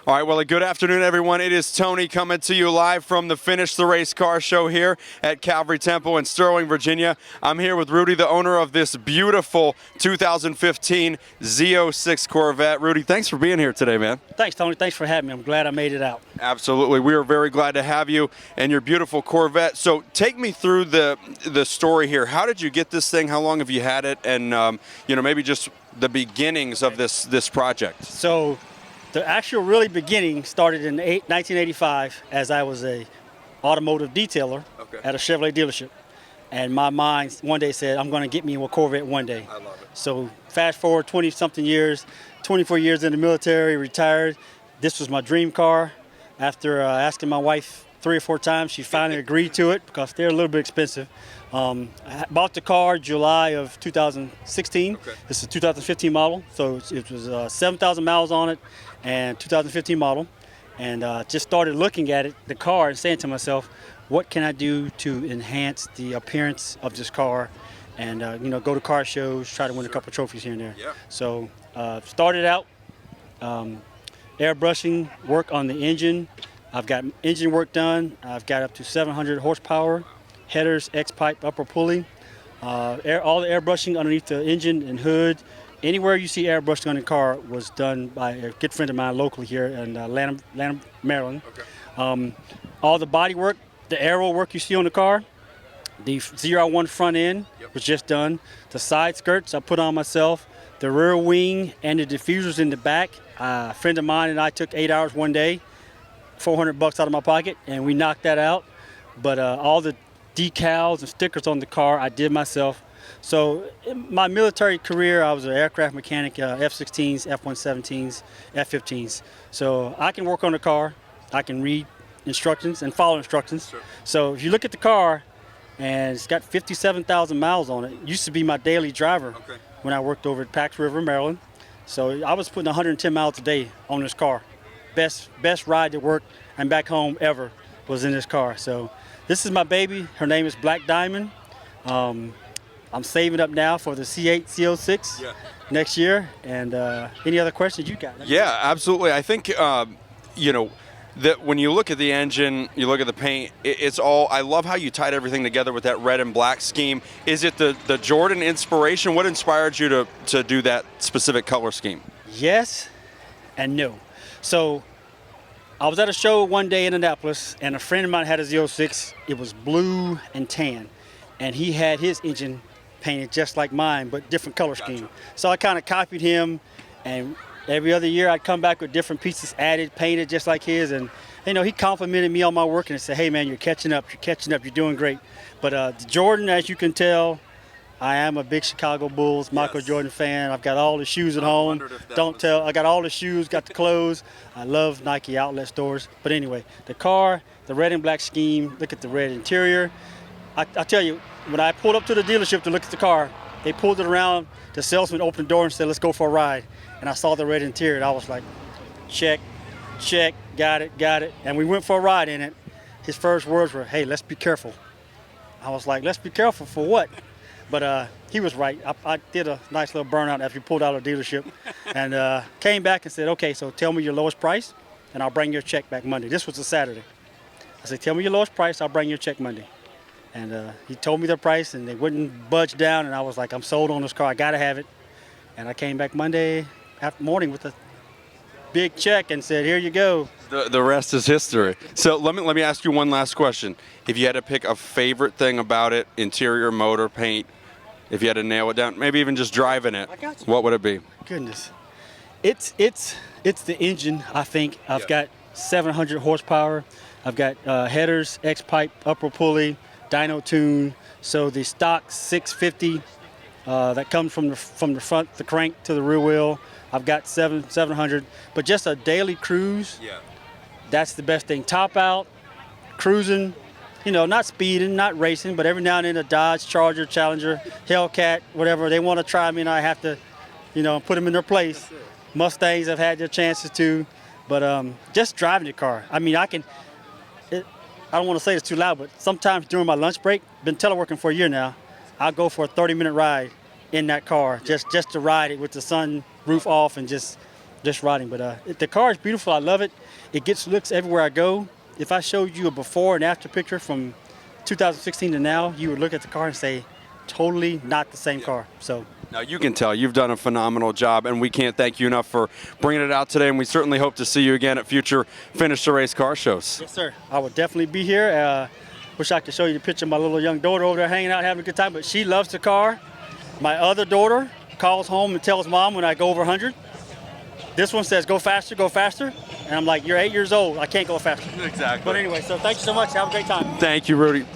All right, well, a good afternoon, everyone. It is Tony coming to you live from the Finish the Race car show here at Calvary Temple in Sterling, Virginia. I'm here with Rudy, the owner of this beautiful 2015 Z06 Corvette. Rudy, thanks for being here today, man. Thanks, Tony. Thanks for having me. I'm glad I made it out. Absolutely. We are very glad to have you and your beautiful Corvette. So take me through the story here. How did you get this thing? How long have you had it? And, maybe just the beginnings of this project. So the actual really beginning started in 1985 as I was a automotive detailer at a Chevrolet dealership. And my mind one day said, I'm going to get me a Corvette one day. I love it. So fast forward 20-something years, 24 years in the military, retired. This was my dream car. After asking my wife 3 or 4 times, she finally agreed to it because they're a little bit expensive. I bought the car July of 2016. This is a 2015 model, so it was 7,000 miles on it and 2015 model. And just started looking at the car and saying to myself, what can I do to enhance the appearance of this car and go to car shows, try to win a couple trophies here and there. Yeah. So started out airbrushing work on the engine. I've got engine work done. I've got up to 700 horsepower, headers, X-pipe, upper pulley, all the airbrushing underneath the engine and hood. Anywhere you see airbrushing on the car was done by a good friend of mine locally here in Lanham, Maryland. All the body work, the aero work you see on the car, the ZR1 front end was just done. The side skirts I put on myself. The rear wing and the diffusers in the back. A friend of mine and I took 8 hours one day, $400 out of my pocket, and we knocked that out. But all the decals and stickers on the car I did myself. So in my military career, I was an aircraft mechanic, F-16s, F-117s, F-15s. So I can work on the car. I can read instructions and follow instructions. Sure. So if you look at the car, and it's got 57,000 miles on it. It used to be my daily driver when I worked over at Pax River, Maryland. So I was putting 110 miles a day on this car. Best ride to work and back home ever was in this car. So this is my baby. Her name is Black Diamond. I'm saving up now for the C8 Z06 next year. And any other questions you got? Yeah, absolutely. I think, that when you look at the engine, you look at the paint, it's all, I love how you tied everything together with that red and black scheme. Is it the Jordan inspiration? What inspired you to do that specific color scheme? Yes and no. So I was at a show one day in Indianapolis, and a friend of mine had a Z06. It was blue and tan, and he had his engine painted just like mine, but different color scheme. So I kind of copied him, and every other year I'd come back with different pieces added, painted just like his, and he complimented me on my work and said, hey man, you're catching up, you're doing great. But the Jordan, as you can tell, I am a big Chicago Bulls, Michael Jordan fan. I've got all the shoes at home. I got all the shoes, got the clothes. I love Nike outlet stores. But anyway, the car, the red and black scheme, look at the red interior. I tell you, when I pulled up to the dealership to look at the car, they pulled it around, the salesman opened the door and said, let's go for a ride. And I saw the red interior, and I was like, check, got it. And we went for a ride in it. His first words were, hey, let's be careful. I was like, let's be careful for what? But he was right. I did a nice little burnout after we pulled out of the dealership and came back and said, okay, so tell me your lowest price, and I'll bring your check back Monday. This was a Saturday. I said, tell me your lowest price, I'll bring your check Monday. And he told me the price, and they wouldn't budge down, and I was like, I'm sold on this car. I got to have it. And I came back Monday morning with a big check and said, here you go. The rest is history. So let me ask you one last question. If you had to pick a favorite thing about it, interior, motor, paint, if you had to nail it down, maybe even just driving it, what would it be? Goodness. It's the engine, I think. I've got 700 horsepower. I've got headers, X-pipe, upper pulley, dyno tune. So the stock 650 that comes from the front, the crank to the rear wheel. I've got 700, but just a daily cruise. That's the best thing. Top out, cruising, not speeding, not racing, but every now and then a Dodge Charger, Challenger, Hellcat, whatever. They want to try me, and I have to, put them in their place. Mustangs have had their chances too, but just driving the car. I mean, I don't want to say it's too loud, but sometimes during my lunch break, been teleworking for a year now, I'll go for a 30-minute ride in that car, just to ride it with the sun roof off and just just riding. But the car is beautiful. I love it. It gets looks everywhere I go. If I showed you a before and after picture from 2016 to now, you would look at the car and say, totally not the same car. So. Now, you can tell you've done a phenomenal job, and we can't thank you enough for bringing it out today, and we certainly hope to see you again at future Finish the Race car shows. Yes, sir. I will definitely be here. Wish I could show you the picture of my little young daughter over there hanging out, having a good time, but she loves the car. My other daughter calls home and tells mom when I go over 100. This one says, go faster, go faster. And I'm like, you're 8 years old. I can't go faster. Exactly. But anyway, so thank you so much. Have a great time. Thank you, Rudy.